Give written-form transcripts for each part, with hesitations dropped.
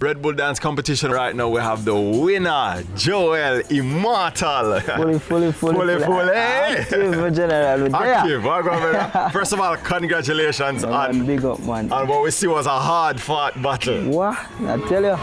Red Bull dance competition right now. We have the winner, Joel Immortal. Fully. Active, general. Active. First of all, congratulations on big up, man. And what we see was a hard-fought battle. What? I tell you.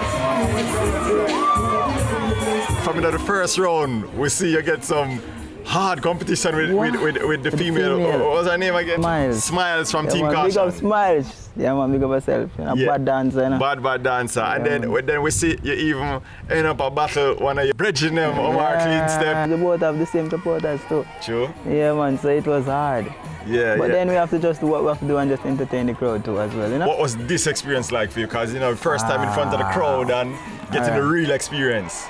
From the first round, we see you get some hard competition with the female. What was her name again? Smiles from Team Caution. Big up Smiles. Yeah, man, big up myself. Bad dancer. You know? Bad dancer. Yeah, and then we see you even end up a battle, one of your bridging them on our clean step. They both have the same supporters too. True. Yeah, man, so it was hard. Yeah, but then we have to just do what we have to do and just entertain the crowd too as well, you know? What was this experience like for you? Because, you know, first time in front of the crowd and getting the real experience.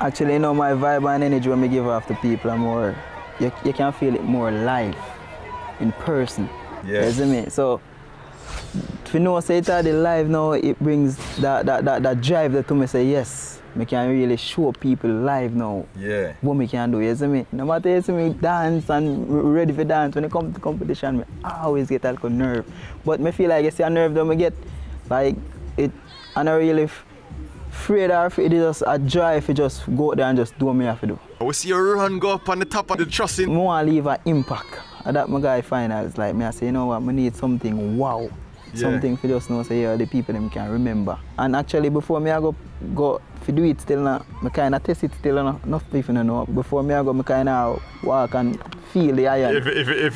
Actually, you know, my vibe and energy when I give off to people are more, you can feel it more live, in person. Yeah. You see me? So, if you know, say it the live now, it brings that drive that to me say, yes, I can really show people live now what I can do, you see me? No matter you see me dance and ready for dance, when it comes to competition, I always get a little nerve. But I feel like you see a nerve that I get, like, it, and I really afraid of it is just a drive to just go out there and just do what I have to do. We see your run go up on the top of the trussing. I want to leave an impact. And that my guy finals, like I say, you know what, I need something wow. Something for just know say, yeah, the people them can remember. And actually before me I go to do it still now, I kinda test it still now. Enough people know. Before me I go, I kinda walk and feel the iron. If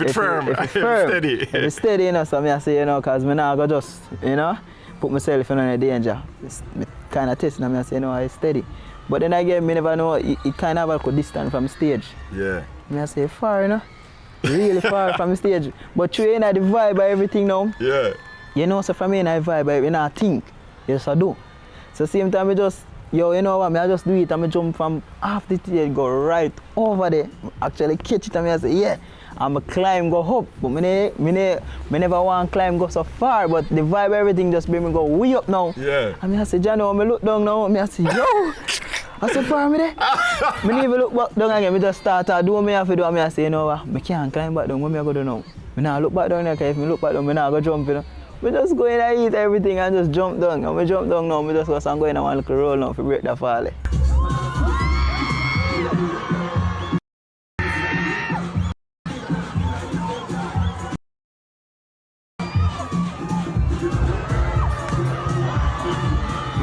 it's firm, if it's steady. If it's steady, you know, so I say, you know, cause me now go just, you know, put myself in any danger. I kinda test and I say, you know, it's steady. But then again, me never know, it kinda have a distance from stage. Yeah. I say far, you know. Really far from the stage. But you know the vibe of everything now. Yeah. You know, so for me, I vibe, you know, I think. Yes, I do. So same time, I just, you know what, I just do it and I jump from half the stage, go right over there. Actually catch it and I say, yeah. And I climb, go up. But me never want to climb, go so far. But the vibe, everything just bring me go way up now. Yeah. And I say, Jano, I look down now, I say, yo. I so far me there. I never look back down again. I just start to do what I have to do. I say, you know what, I can't climb back down. What I go do now? I now look back down there, because if I look back down, I now go jump, you know. I just go in and eat everything and just jump down. And I jump down now, I just go and go in and one little roll now to break the fall.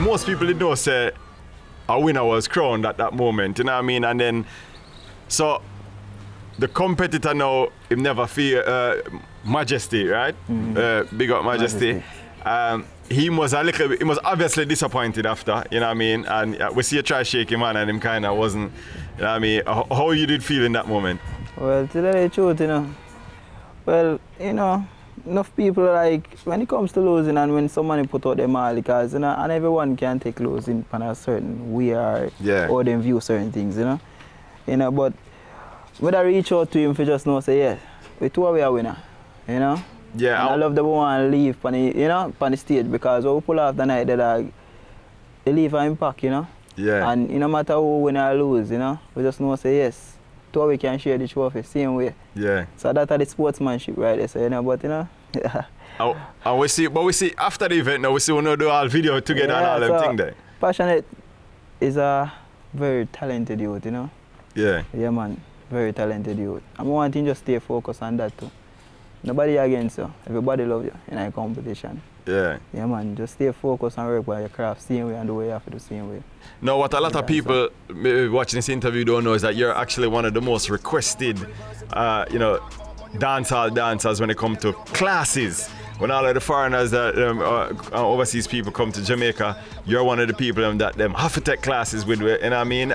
Most people did know say a winner was crowned at that moment, you know what I mean? And then, so the competitor now, him never fear Majesty, right? Mm-hmm. Big up Majesty. He was obviously disappointed after, you know what I mean? And we see you try to shake him on and him kind of wasn't, you know what I mean? How you did feel in that moment? Well, to tell you the truth, you know, well, you know, enough people like, when it comes to losing and when somebody put out them all, because, you know, and everyone can take losing on a certain way or them view certain things, you know? You know, but when I reach out to him for just know, say, yeah, we two are a winner, you know? Yeah. And I love the one leave on the, you know, on the stage, because when we pull off the night, they leave an impact, you know? Yeah. And no matter who win or lose, you know, we just know, say, yes, two we can share the trophy same way. Yeah. So that's the sportsmanship right there, so, you know, but, you know, and we see after the event now, we see we do all video together and all them things there. Passionate is a very talented youth, you know? Yeah. Yeah, man. Very talented youth. I want to just stay focused on that too. Nobody against you. Everybody love you in a competition. Yeah. Yeah, man. Just stay focused and work by your craft same way and do what you have to do same way. Now, what a lot of people watching this interview don't know is that you're actually one of the most requested, you know, dancehall dancers when it comes to classes. When all of the foreigners that overseas people come to Jamaica, you're one of the people that them have to take classes with. You know what I mean?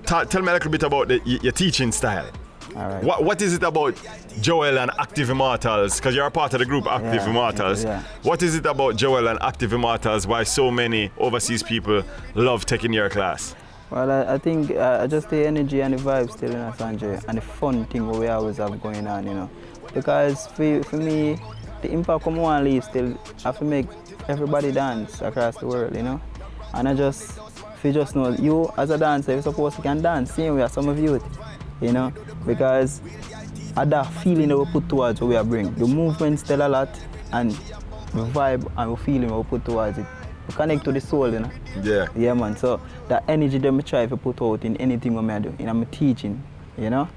Tell me a little bit about your teaching style. All right. What is it about Joel and Active Immortals? Because you're a part of the group Active Immortals. Yeah. What is it about Joel and Active Immortals why so many overseas people love taking your class? Well, I think just the energy and the vibe still in Sanjay and the fun thing we always have going on, you know. Because for me, the impact I want to leave still have to make everybody dance across the world, you know. And if you just know, you as a dancer, you're supposed to can dance same way as some of you, you know. Because of that feeling that we put towards what we bring. The movement still a lot and the vibe and the feeling we put towards it connect to the soul, you know. Yeah. Yeah, man. So that energy that I try to put out in anything what I do, in my teaching, you know.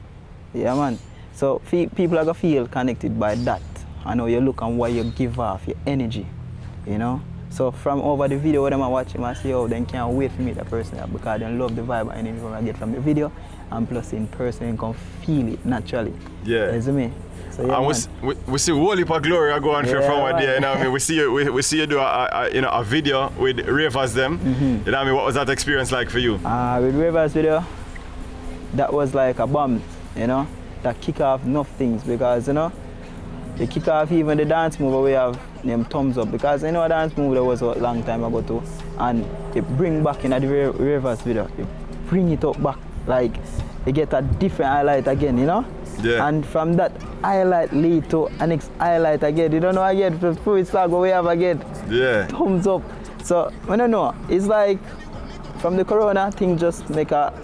Yeah, man. So people are gonna feel connected by that. I know you look and what you give off, your energy, you know. So from over the video when I watch him, I say, oh, then can't wait for me that person because they love the vibe and energy I get from the video, and plus in person you can feel it naturally. Yeah. You see me? So, yeah, and we see whole heap of glory going for from what there, you know what I mean? We see you do a video with ravers them. You know what I mean? What was that experience like for you? With ravers video, that was like a bomb, you know, that kick off enough things because, you know, they kick off even the dance move we have named Thumbs Up because you know a dance move that was a long time ago too, and they bring back in the ravers video, they bring it up back, like they get a different highlight again, you know? Yeah. And from that highlight lead to a next highlight again, you don't know again, before it's like what we have again. Yeah. Thumbs Up. So, I don't know, it's like from the corona thing just make a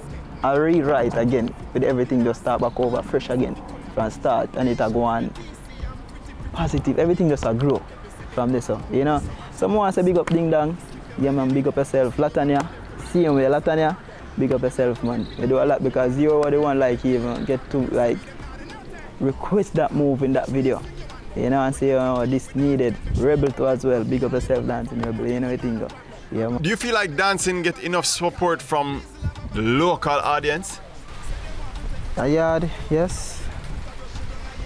rewrite again, with everything just start back over fresh again from start, and it go on positive, everything just grow from this, you know. Someone wants to big up Ding Dong, yeah man, big up yourself. Latanya, same way, Latanya, big up yourself, man. You do a lot because you're the one like even get to like request that move in that video, you know, and say, oh, this needed. Rebel too as well, big up yourself, dancing Rebel, you know what I think. Yeah, man. Do you feel like dancing get enough support from the local audience? Yeah, yes.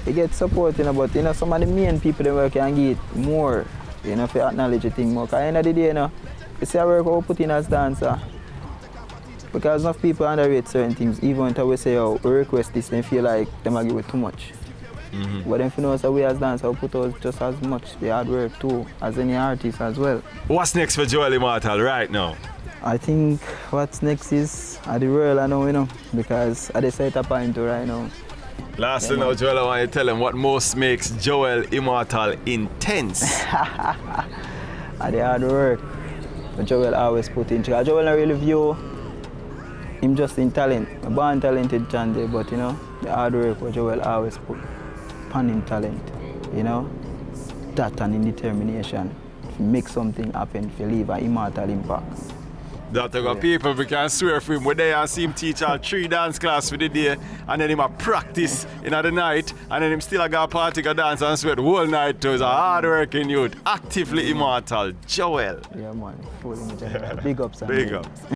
You get support, you know, but you know, some of the main people they work can get more, you know, for acknowledge the thing more. Because at the end of the day, you know, you see I work I put in as dancer. Because enough people underrate certain things, even when we say, oh, we request this, they feel like they might give it too much. But then if you know, so we as dancers put out just as much the hard work too, as any artist as well. What's next for Joel Immortal right now? I think what's next is at the world I know, you know, because I decided to point to right now. Lastly now, Joel, I want you to tell them what most makes Joel Immortal intense. At the hard work that Joel always put in. Joel don't really view him just in talent. I'm born talented Chande, but you know, the hard work what Joel always put upon him talent, you know, that and in determination to make something happen, to leave an immortal impact. That people we can swear for him when they see him teach all 3 dance class for the day and then him a practice in the night and then him still got a party go dance and sweat the whole night too. He's a hard working youth, actively immortal, Joel. Yeah man, full in general. Big ups. Big up.